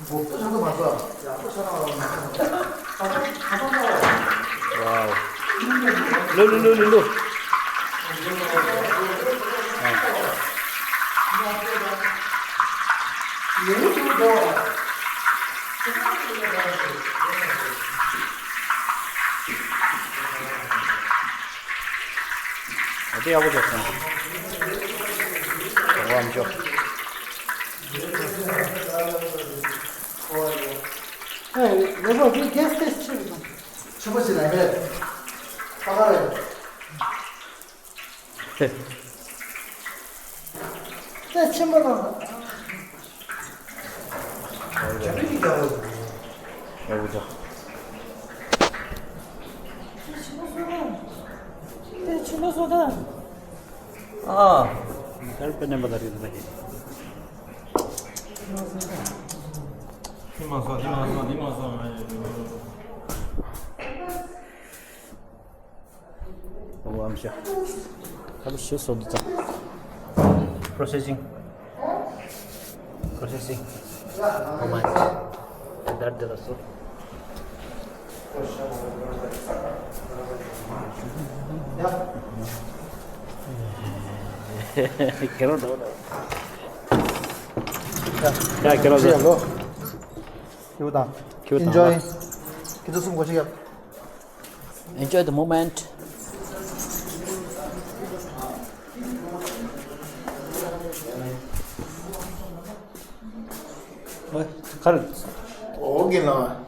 뭐또 잠깐 봤어. 야, 또 전화 와라. 가방 나와. 와우. 룰루루루. 얘는 더. 어디 하고 졌어? 저거 안 줘. 내가 그 게스트 치우고. 주무시 라면. 가가래. 내 친구가. 여보자. 친구소다. 아. 짧은 바 다리다. Vamos já. Tabii şu soduda. Processing. Processing. Moment. Dert de nasıl? Quero não. Ya quero não. 요다. Cute Enjoy. 기도 숨 고시게. Enjoy the moment. Kar. 오기나.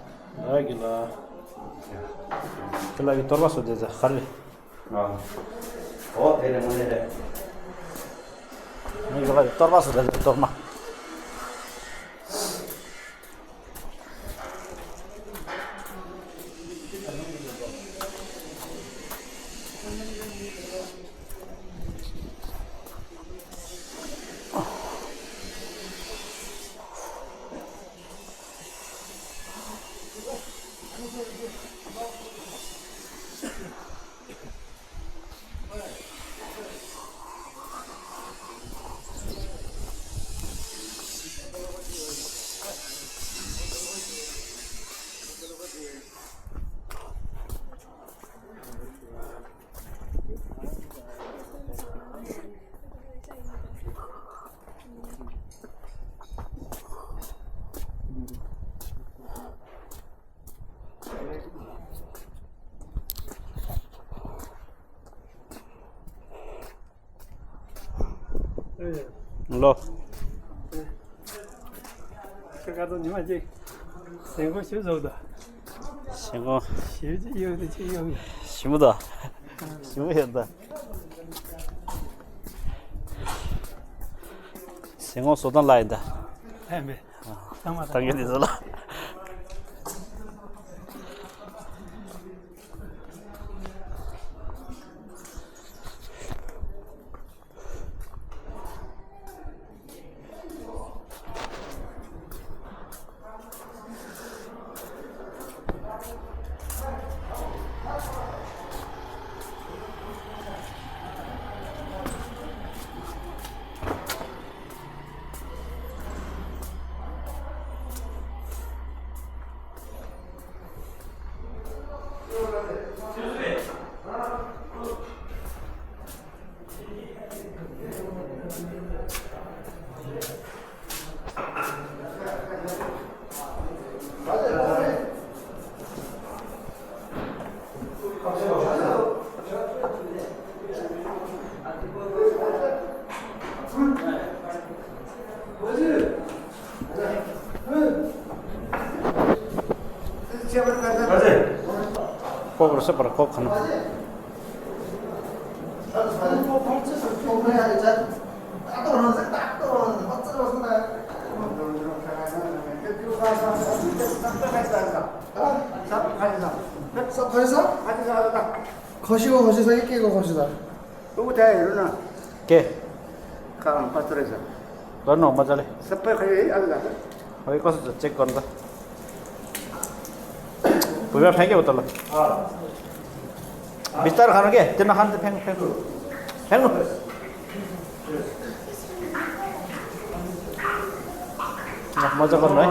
Agila. Kala torba so deza khali. तेरे मुझे Ni kala torba so deza torma. Lo. 가도 니마지 생고 쉬어서다. 생고 쉬지 이거도 지금 심으다. 심으였다. 생고 쏟아 라인다. 해매. 상마다. 당연히 들어. kokro separa kokhan 거시고 거시서 이끼고 거시다. वो था हेर्नु न के काम कस्तो रहेछ गर्नु मजाले सबै खै अलग खै कसो छ चेक गर्नु त भुइँमा फ्याँक्यो उता ल बिस्तारो खानु के त्यो नखानु त फ्याँक फ्याँक फ्याँक्नु मजा गर्नु है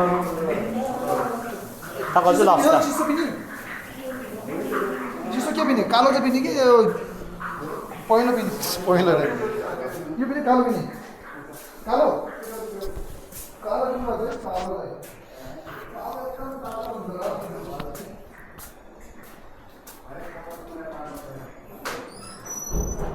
ताक अझै लाग्छ चिसो पिनी चिसो के पिने कालो चाहिँ पिने कि यो पहेँलो पिने पहेँलो रे यो पनि कालो पिने कालो कालो पिने भन्छ कालोलाई कालो एकदम कालो हुन्छ र